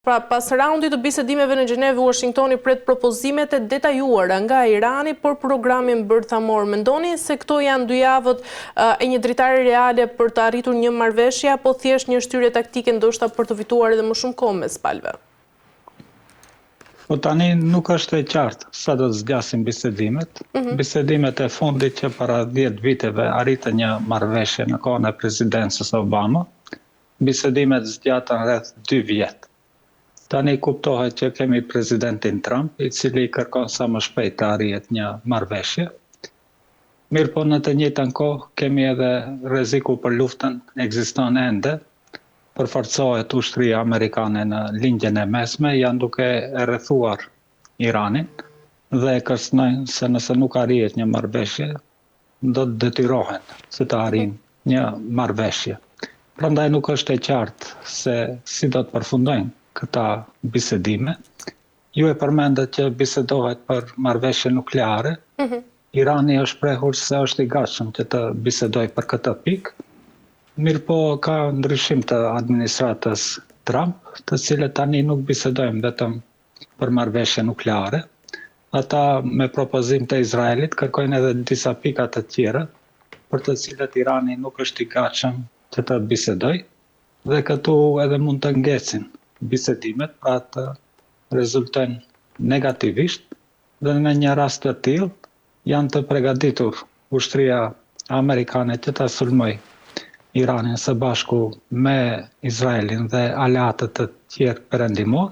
Pra, pas raundit të bisedimeve në Gjenevë, Washingtoni pret propozimet e detajuara nga Irani për programin bërthamor. Mendoni se këto janë 2 javët e një dritare reale për të arritur një marrëveshje, apo thjesht një shtyrje taktike ndoshta për të fituar edhe më shumë kohë mes palëve? Po tani nuk është e qartë sa do të zgjasin bisedimet. Bisedimet e fundit që para 10 viteve arritën një marrëveshje në kohën e presidencës Obama, bisedimet zgjatën rreth 2 vjet. Tani kuptohet që kemi presidentin Trump, i cili kërkon sa më shpejt të arrihet një marrëveshje. Mirë po në të njëjtën kohë kemi edhe rreziku për luftën ekziston ende. Përforcohet ushtria amerikane në lindjen e mesme, janë duke e rrethuar Iranin dhe kërcënojnë se nëse nuk arrihet një marrëveshje, do të detyrohen se të arrijnë një marrëveshje. Prandaj nuk është e qartë se si do të përfundojnë këta bisedime. Ju e përmendët që bisedohet për marrëveshje nukleare. Irani është shprehur se është i gatshëm që të bisedojë për këtë pikë. Mirë po ka ndryshim të administratës Trump, të cilët tani nuk bisedojnë vetëm për marrëveshje nukleare. Ata me propozim të Izraelit kërkojnë edhe disa pika të tjera, për të cilët Irani nuk është i gatshëm që të bisedojë, dhe këtu edhe mund të ngecin bisedimet, pra të rezultojnë negativisht, dhe në një rast të tillë janë të përgatitur ushtria amerikane që ta sulmojë Iranin së bashku me Izraelin dhe aleatët të tjerë perëndimor.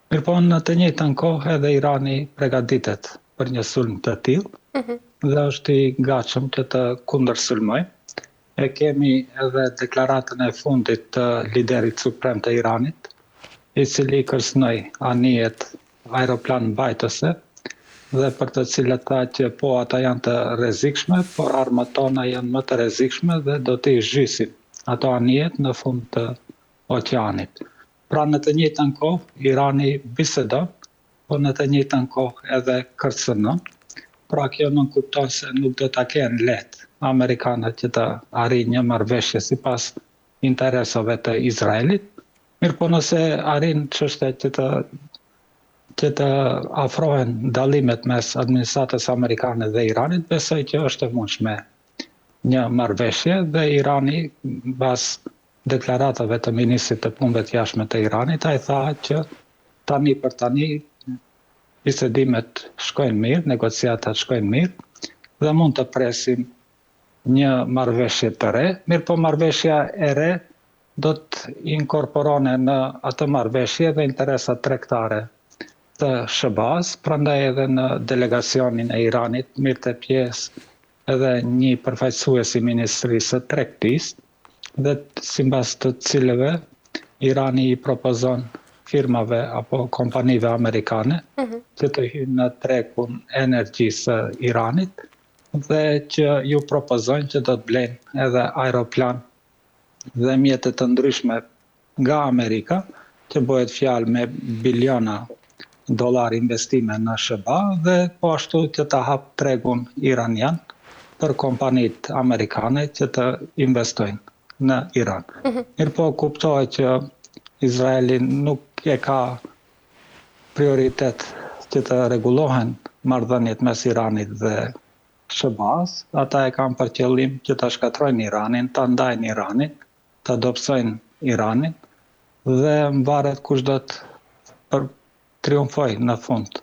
Mirëpo në të njëjtën kohë edhe Irani përgatitet për një sulm të tillë dhe është i gatshëm që të kundërsulmojë. E kemi edhe deklaratën e fundit të liderit suprem të Iranit, i cili kërcënoi anijet aeroplan mbajtëse dhe për të cilët tha që po ata janë të rrezikshme, por armat tona janë më të rrezikshme dhe do t'i zhysin ato anijet në fund të oqeanit. Pra në të njëjtën kohë Irani bisedon, por në të njëjtën kohë edhe kërcënon. Pra kjo nuk kupton se nuk do ta kenë lehtë amerikanët që të arrijnë një marrëveshje sipas interesave të Izraelit. Mirë po nëse arrin çështet që të afrohen dallimet mes administratës amerikane dhe Iranit, besoj që është e mundshme një marrëveshje dhe Irani, pas deklaratave të ministrit të punëve të jashtme të Iranit, ai tha që tani për tani bisedimet shkojnë mirë, negociatat shkojnë mirë dhe mund të presim një marrëveshje të re. Mirë po marrëveshja e re do të inkorporone në atë marrëveshje dhe interesat tregtare të SBA-s, prandaj edhe në delegacionin e Iranit mirte pjesë edhe një përfaqësues i Ministrisë së Tregtisë dhe sipas të cilëve Irani i propozon firmave apo kompanive amerikane që të hyjnë në tregun e energjisë së Iranit dhe që ju propozojnë që do të blejnë edhe aeroplan dhe mjete të ndryshme nga Amerika, që bëhet fjalë me biliona dollar investime në SBA dhe po ashtu që ta hap tregun iranian për kompanitë amerikane që të investojnë në Iran. Mirë po kuptohet që Izraeli nuk e ka prioritet që të rregullohen marrëdhëniet mes Iranit dhe SBA-s. Ata e kanë për qëllim që ta shkatrojnë Iranin, ta ndajnë Iranin, ta dobësojnë Iranin dhe mvaret kush do të triumfoj në fund,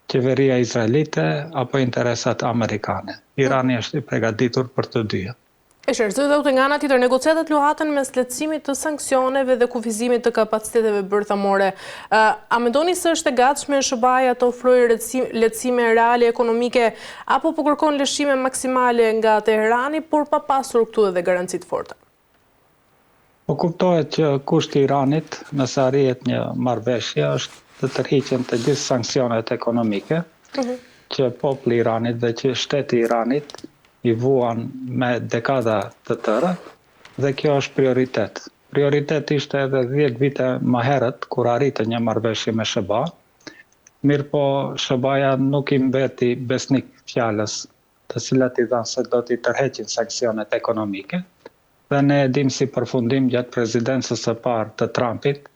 qeveria izraelite apo interesat amerikane. Irani është i përgatitur për të dyja. E shërëzoj dhe nga ana tjetër, negociatat luhaten mes lehtësimit të sanksioneve dhe kufizimit të kapaciteteve bërthamore. A mendoni se është e gatshme SBA-ja të ofrojë lehtësime reale ekonomike apo po kërkon lëshime maksimale nga Teherani, por pa pasur këtu edhe garanci të forta? Po kuptohet që kushti i Iranit, nëse arrihet një marrëveshje, është të tërhiqen të gjithë sanksionet ekonomike që populli i Iranit dhe që shteti i Iranit i vuan me dekada të tëra dhe kjo është prioritet. Prioritet ishte edhe 10 vite më herët kur arritën një marrëveshje me SBA. Mirë po SBA-ja nuk i mbeti besnik fjalës të cilat i dhanë se do t'i tërheqin sanksionet ekonomike. Dhe ne e dim si përfundim gjatë prezidencës së parë të Trumpit,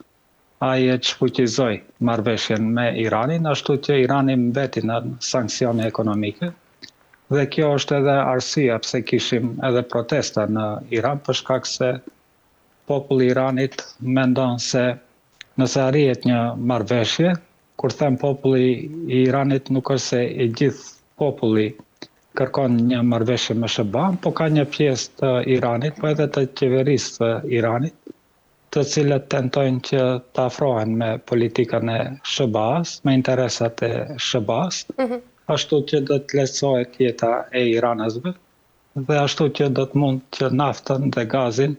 ai e çfuqizoi marrëveshjen me Iranin, ashtu që Irani mbeti në sanksione ekonomike. Dhe kjo është edhe arsyeja pse kishim edhe protesta në Iran, për shkak se populli i Iranit mendon se nëse arrihet një marrëveshje, kur them populli i Iranit nuk është se i gjithë populli kërkon një marrëveshje me SBA-n, po ka një pjesë të Iranit, po edhe të qeverisë të Iranit, të cilët tentojnë që të afrohen me politikën e SBA-s, me interesat e SBA-s, ashtu që do të lehtësohet jeta e iranezve dhe ashtu që do të mund që naftën dhe gazin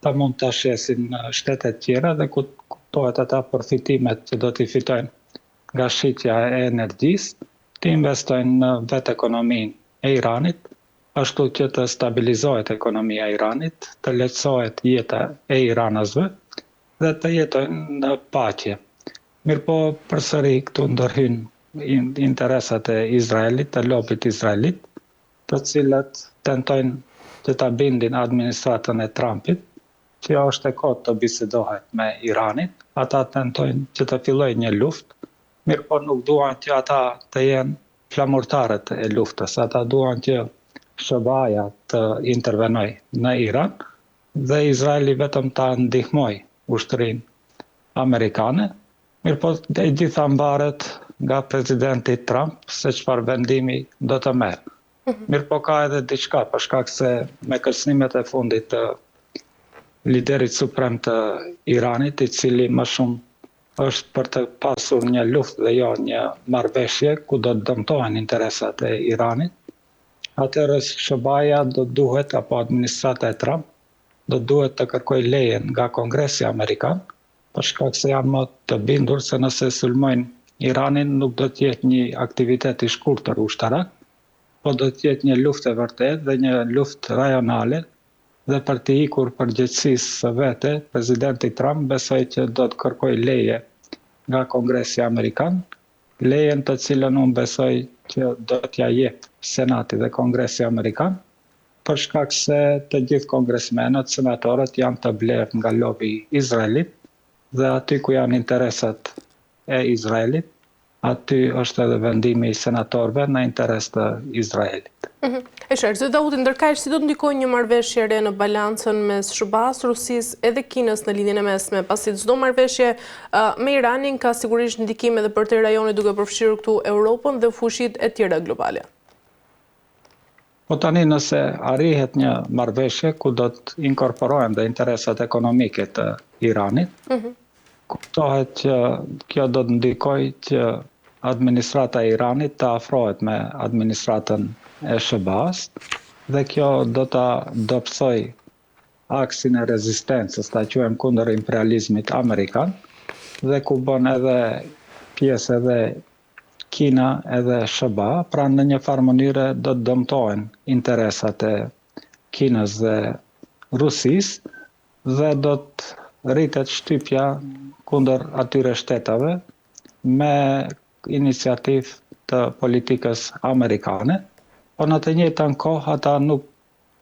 ta mund të shesin në shtetet tjera dhe kuptohet ata përfitimet që do t'i fitojnë nga shitja e energjisë, të investojnë në vetë ekonominë e Iranit, ashtu që të stabilizohet ekonomia e Iranit, të lehtësohet jeta e iranezve dhe të jetojnë në paqe. Mirëpo përsëri këtu ndërhyn interesat e Izraelit, të lobit izraelit, të cilët tentojnë që ta bindin administratën e Trumpit, që është e kohë të bisedohet me Iranin. Ata tentojnë që të fillojë një luftë, mirë po nuk duan që ata të jenë flamurtarët e luftës. Ata duan që SBA-ja të intervenojë në Iran dhe Izraeli vetëm ta ndihmojë ushtrinë amerikane, mirë po e gjitha mbaret nga presidenti Trump se çfarë vendimi do të merr. Mirë po ka edhe diçka, për shkak se me kërcënimet e fundit të liderit suprem të Iranit, i cili më shumë është për të pasur një luftë dhe jo një marrëveshje ku do të dëmtohen interesat e Iranit, atëherë SBA-ja do duhet, apo administrata e Trump, do duhet të kërkojë leje nga Kongresi Amerikan, për shkak se janë më të bindur se nëse sulmojnë Iranin nuk do të jetë një aktivitet i shkurtër ushtarak, po do të jetë një luftë e vërtetë dhe një luftë rajonale, dhe për të ikur përgjegjësisë së vete, presidenti Trump besoi që do të kërkojë leje nga Kongresi Amerikan, lejen të cilën unë besoj që do t'ja jep Senati dhe Kongresi Amerikan, për shkak se të gjithë kongresmenët, senatorët janë të blerë nga lobi izraelit dhe aty ku janë interesat e Izraelit, aty është edhe vendimi i senatorëve në interes të Izraelit. E qartë, zë Dauti, ndërkaq si do të ndikojë një marrëveshje re në balancën mes SBA-s, Rusisë edhe Kinës në lidhjen e mesme, pasi çdo marrëveshje me Iranin ka sigurisht ndikime edhe për të rajonin duke përfshirë këtu Europën dhe fuqitë e tjera globale. Po tani nëse arrihet një marrëveshje ku do të inkorporohen dhe interesat ekonomike të Iranit, kuptohet që kjo do të ndikojë që administrata e Iranit të afrohet me administratën e SBA-s dhe kjo do ta dobësoj aksin e rezistencës, ta quajmë kundër imperializmit amerikan, dhe ku bën edhe pjesë edhe Kina edhe SBA, pra në një farë mënyre do të dëmtohen interesat e Kinës dhe Rusisë dhe do të rritet shtypja kundër atyre shtetave me iniciativë të politikës amerikane, po në të njëjtën kohë ata nuk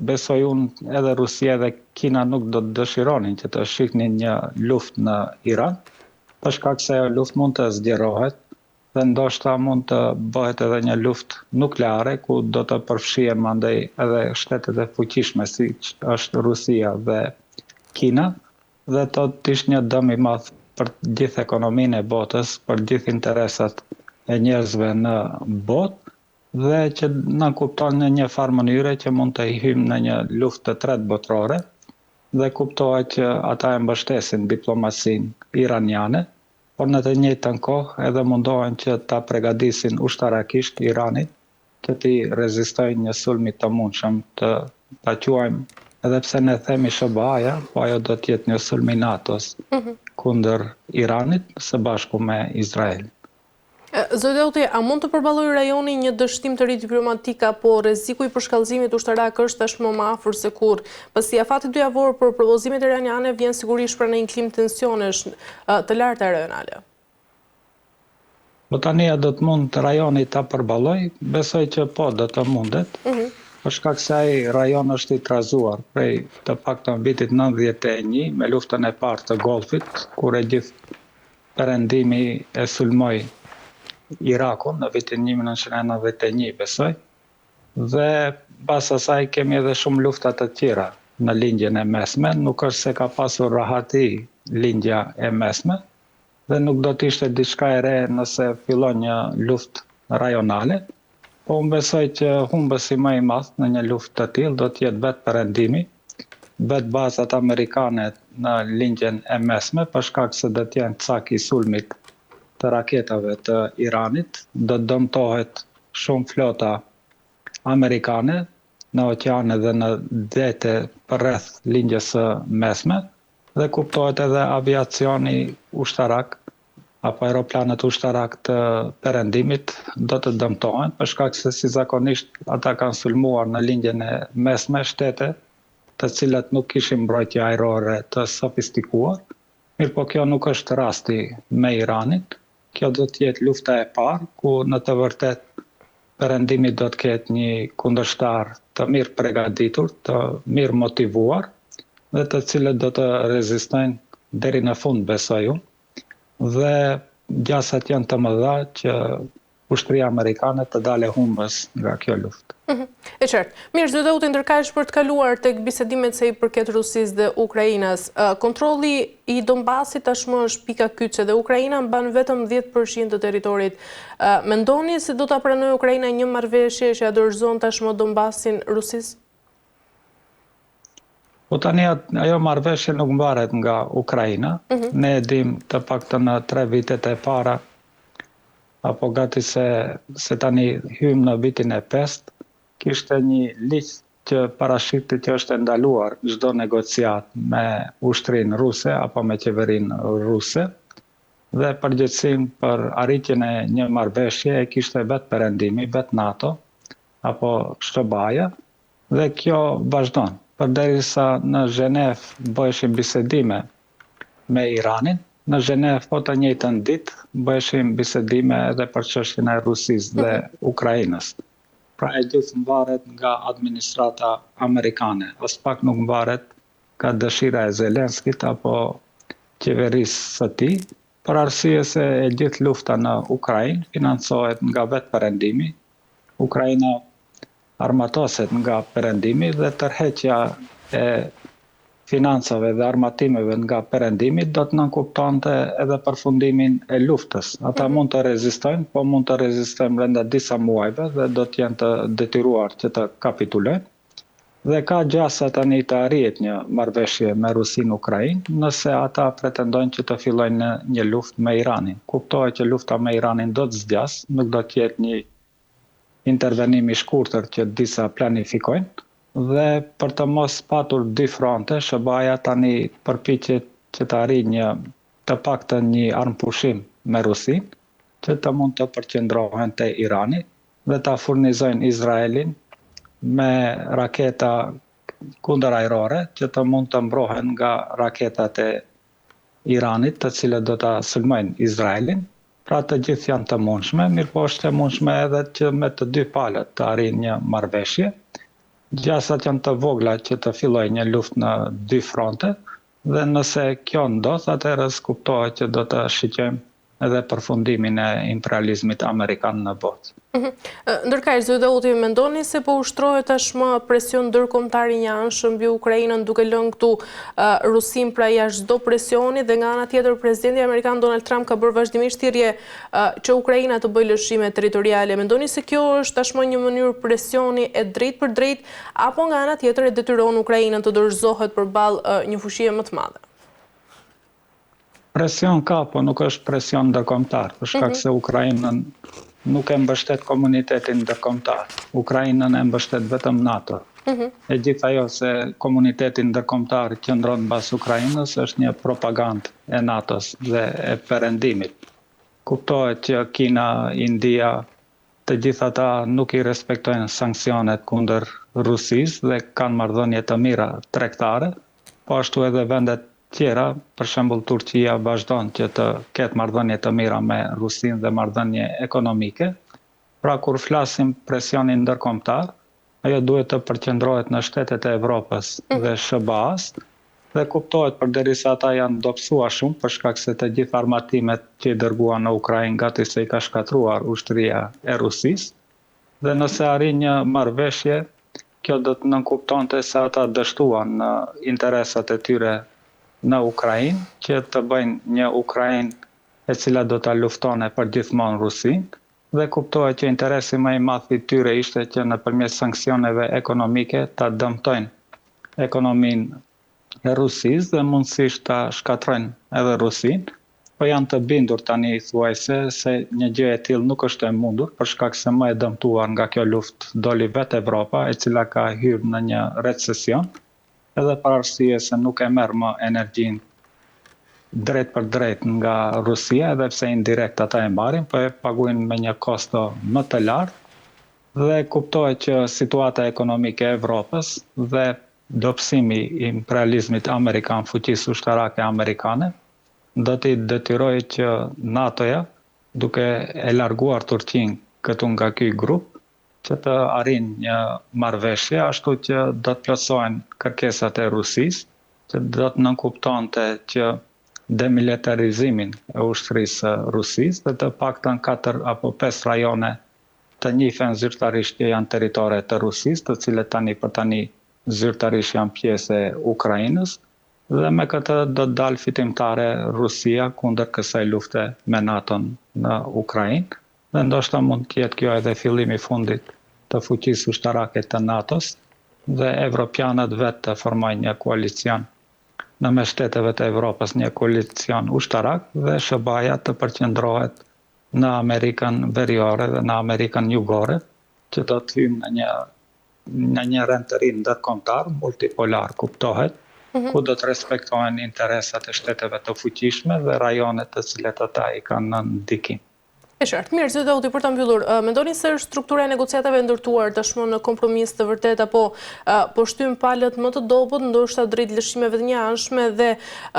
besoj unë edhe Rusia dhe Kina nuk do të dëshironin që të shihnin një luftë në Iran, për shkak se ajo luftë mund të zgjerohet dhe ndoshta mund të bëhet edhe një luftë nukleare ku do të përfshihen mandej edhe shtetet e fuqishme siç është Rusia dhe Kina dhe do të ishte një dëm i madh për gjithë ekonominë e botës, për gjithë interesat e njerëzve në botë dhe që na kupton në një farë mënyre që mund të hyjmë në një luftë të tretë botërore dhe kuptohet që ata e mbështesin diplomacinë iraniane, por në të njëjtën kohë edhe mundohen që ta përgatisin ushtarakisht Iranin që t'i rezistojnë një sulmi të mundshëm të ta quajmë, edhe pse ne themi SBA-ja, po ajo do të jetë një sulm i NATO-s kundër Iranit së bashku me Izraelin. Zoti Dauti, a mund të përballojë rajoni një dështim të ri diplomatik apo rreziku i përshkallëzimit ushtarak është tashmë më afër se kurrë? Pasi afati dy javor për propozimet iraniane vjen sigurisht pranë një klim tensionesh të larta rajonale. Po tani a do të mund rajoni ta përballoj? Besoj që po do të mundet. Për shkak se ai rajon është i trazuar prej të paktën vitit 91 me luftën e parë të Golfit, kur e gjithë Perëndimi e sulmoi Irakun në vitin 1991, besoj, dhe pas asaj kemi edhe shumë lufta të tjera në lindjen e mesme, nuk është se ka pasur rahati lindja e mesme, dhe nuk do të ishte diçka e re nëse fillon një luftë rajonale, po unë besoj që humbësi më i madh në një luftë të tillë do të jetë vetë perëndimi, vetë bazat amerikane në lindjen e mesme, për shkak se do të jenë cak i sulmit të raketave të Iranit, do të dëmtohet shumë flota amerikane në oqeane dhe në dete përreth lindjes së mesme, dhe kuptohet edhe aviacioni ushtarak apo aeroplanet ushtarak të perëndimit do të dëmtohen, për shkak se si zakonisht ata kanë sulmuar në lindjen e mesme shtete të cilat nuk kishin mbrojtje ajrore të sofistikuar, mirë po kjo nuk është rasti me Iranin. Kjo do të jetë lufta e parë, ku në të vërtet perëndimi do të ketë një kundërshtar të mirë përgatitur, të mirë motivuar, dhe të cilët do të rezistojnë deri në fund, besoj unë. Dhe gjasat janë të mëdha që ushtria amerikane të dalë humbës nga kjo luftë. E qartë. Mirë, do të ndërkajsh për të kaluar tek bisedimet se i përket Rusisë dhe Ukrainës. Kontrolli i Donbasit tashmë është pika kyçe dhe Ukraina mban vetëm 10% të territorit. Mendoni se do ta pranojë Ukraina një marrëveshje që ja dorëzon tashmë Donbasin Rusisë? Po tani ajo marrëveshje nuk mbaret nga Ukraina. Ne e dim të paktën në 3 vitet e para, apo gati se tani hym në vitin e 5, kishte një ligj që parashikte që është ndaluar çdo negociat me ushtrinë ruse apo me qeverinë ruse, dhe përgjegjësinë për arritjen e një marrëveshje e kishte vetë perëndimi, vetë NATO apo SHBA, dhe kjo vazhdon. Përderisa në Zhenev bëheshin bisedime me Iranin, në Zhenev po të njëjtën ditë bëheshin bisedime edhe për çështjen e Rusisë dhe Ukrainës. Pra e gjithë mbaret nga administrata amerikane, as pak nuk mbaret nga dëshira e Zelenskit apo qeverisë së tij, për arsye se e gjithë lufta në Ukrainë financohet nga vetë perëndimi. Ukraina armatoset nga perëndimi dhe tërheqja e financave dhe armatimeve nga perëndimi do të nënkuptonte edhe përfundimin e luftës. Ata mund të rezistojnë, po mund të rezistojnë brenda disa muajve dhe do të jenë të detyruar që të kapitulojnë. Dhe ka gjasa tani të arrihet një marrëveshje me Rusinë Ukrainë, nëse ata pretendojnë që të fillojnë një luftë me Iranin. Kuptohet që lufta me Iranin do të zgjas, nuk do të jetë një intervenim i shkurtër që disa planifikojnë. Dhe për të mos patur dy fronte, SHBA tani përpiqet që të arrijë të paktën një armpushim me Rusinë, që të mund të përqendrohen te Irani dhe ta furnizojnë Izraelin me raketa kundërajrore që të mund të mbrohen nga raketat e Iranit, të cilët do ta sulmojnë Izraelin. Pra të gjithë janë të mundshme, mirë po është e mundshme edhe që me të dy palët të arrijë një marrëveshje. Gjasat janë të vogla që të fillojë një luftë në dy fronte, dhe nëse kjo ndodh, atëherë kuptohet që do të shiqojmë edhe përfundimin e imperializmit amerikan në botë. Ndërkaq, Zotauti, mendoni se po ushtrohet tashmë presion ndërkombëtar i njëanshëm mbi Ukrainën duke lënë këtu Rusin pra jashtë çdo presioni, dhe nga ana tjetër presidenti amerikan Donald Trump ka bërë vazhdimisht thirrje që Ukraina të bëjë lëshime territoriale. Mendoni se kjo është tashmë një mënyrë presioni e drejtë për drejtë, apo nga ana tjetër e detyron Ukrainën të dorëzohet përballë një fushie më të madhe? Presion ka, po nuk është presion ndërkombëtar, për shkak se Ukrainën nuk e mbështet komunitetin ndërkombëtar. Ukrainën e mbështet vetëm NATO. E gjithë ajo se komunitetin ndërkombëtar qëndron mbas Ukrainës është një propagandë e NATO-s dhe e perëndimit. Kuptohet që Kina, India, të gjithë ata nuk i respektojnë sanksionet kundër Rusisë dhe kanë marrëdhënie të mira tregtare, po ashtu edhe vendet tjera, për shembull Turqia vazhdon që të ketë marrëdhënie të mira me Rusinë dhe marrëdhënie ekonomike. Pra kur flasim presionin ndërkombëtar, ajo duhet të përqendrohet në shtetet e Evropës dhe SHBA-s, Dhe kuptohet përderisa ata janë dobësuar shumë për shkak se të gjithë armatimet që i dërguan në Ukrainë gati se i ka shkatruar ushtria e Rusisë. Dhe nëse arrin një marrëveshje, kjo do të nënkuptonte se ata dështuan në interesat e tyre në Ukrainë, që të bëjnë një Ukrainë e cila do ta luftone për gjithmonë Rusinë, dhe kuptohet që interesi më i madh i tyre ishte që nëpërmjet sanksioneve ekonomike ta dëmtojnë ekonominë e Rusisë dhe mundësisht ta shkatrojnë edhe Rusinë. Po janë të bindur tani thuajse se një gjë e tillë nuk është e mundur për shkak se më e dëmtuar nga kjo luftë doli vetë Evropa, e cila ka hyrë në një recesion, edhe për arsye se nuk e merr më energjinë drejt për drejt nga Rusia, edhe pse indirekt ata e marrin, po e paguajnë me një kosto më të lartë dhe kuptohet që situata ekonomike e Evropës dhe dobësimi i imperializmit amerikan, fuqisë ushtarake amerikane, do t'i detyroj që NATO-ja, duke e larguar Turqinë këtu nga ky grup, që të arrijnë një marrëveshje, ashtu që do të plotësohen kërkesat e Rusisë, që do të nënkuptonte që demilitarizimin e ushtrisë së Rusisë dhe të paktën 4 apo 5 rajone të njihen zyrtarisht që janë territore të Rusisë, të cilët tani për tani zyrtarisht janë pjesë e Ukrainës, dhe me këtë do të dalë fitimtare Rusia kundër kësaj lufte me NATO-n në Ukrainë, dhe ndoshta mund të jetë kjo edhe fillimi i fundit të fuqisë ushtarake të NATO-s, dhe evropianët vetë të formojnë një koalicion në mes shteteve të Evropës, një koalicion ushtarak, dhe SBA-ja të përqendrohet në Amerikën Veriore dhe në Amerikën Jugore, që do të hyjnë në një rend të ri ndërkombëtar, multipolar kuptohet, ku do të respektohen interesat e shteteve të fuqishme dhe rajonet të cilet ata i kanë në ndikim. E qartë, mirë, zoti Auti, për ta mbyllur, mendoni se struktura e negociatave ndërtuar tashmë në kompromis të vërtet apo po shtyn palët më të dobët, ndoshta drejt lëshimeve të njëanshme, dhe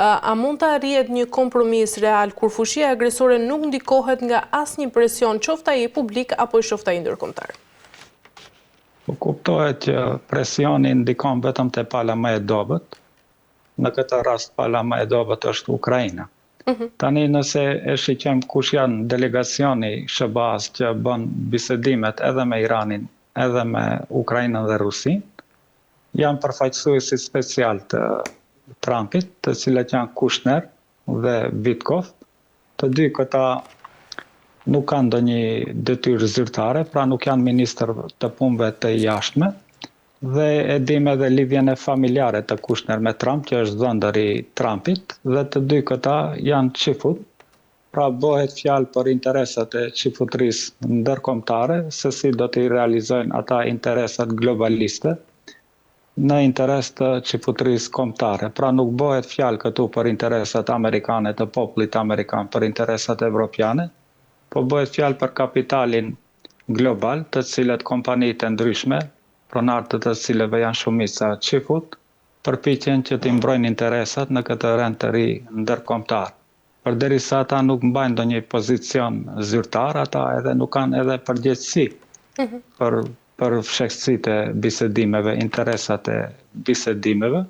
a mund të arrihet një kompromis real kur fushia agresore nuk ndikohet nga asnjë presion, qoftë ai publik apo qoftë ai ndërkombëtar? Po kuptohet që presioni ndikon vetëm te pala më e dobët. Në këtë rast pala më e dobët është Ukraina. Tani nëse e shiqem kush janë delegacioni SBA-s që bën bisedimet edhe me Iranin, edhe me Ukrainën dhe Rusinë, janë përfaqësuesi special të Trumpit, të cilët janë Kushner dhe Witkoff. Të dy këta nuk kanë ndonjë detyrë zyrtare, pra nuk janë ministër të punëve të jashtme, dhe e dim edhe lidhjen e familjare të Kushner me Trump, që është dhëndër i Trumpit, dhe të dy këta janë qifut, pra bëhet fjalë për interesat e qifutrisë ndërkombëtare, se si do t'i realizojnë ata interesat globaliste në interes të qifutrisë kombëtare. Pra nuk bëhet fjalë këtu për interesat amerikane të popullit amerikan, për interesat evropiane, po bëhet fjalë për kapitalin global, të cilët kompanitë e ndryshme, pronartë të cilëve janë shumica qifut, përpiqen që t'i mbrojnë interesat në këtë rend të ri ndërkombëtar. Përderisa ata nuk mbajnë ndonjë pozicion zyrtar, ata edhe nuk kanë edhe përgjegjësi për fshekësitë e bisedimeve, interesat e bisedimeve,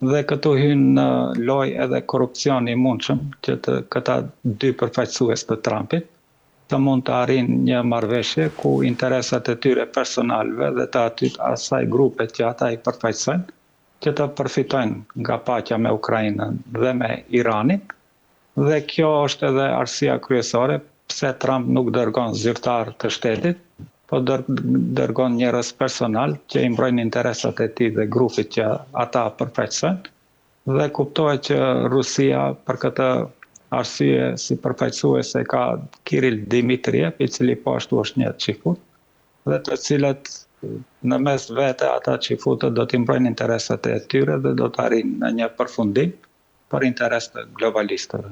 dhe këtu hyn në lojë edhe korrupsioni i mundshëm që këta dy përfaqësues të Trumpit të mund të arrijnë një marrëveshje ku interesat e tyre personalve dhe të asaj grupe që ata i përfaqësojnë, që të përfitojnë nga paqja me Ukrainën dhe me Iranin, dhe kjo është edhe arsyeja kryesore pse Trump nuk dërgon zyrtar të shtetit, po dërgon njerëz personal që i mbrojnë interesat e tij dhe grupit që ata përfaqësojnë, dhe kuptohet që Rusia për këtë arsye si përfaqësuese ka Kirill Dimitriev, i cili po ashtu është një qifut, dhe të cilët në mes vete ata qifutët do t'i mbrojnë interesat e tyre dhe do të arrijnë në një përfundim për interes të globalistëve.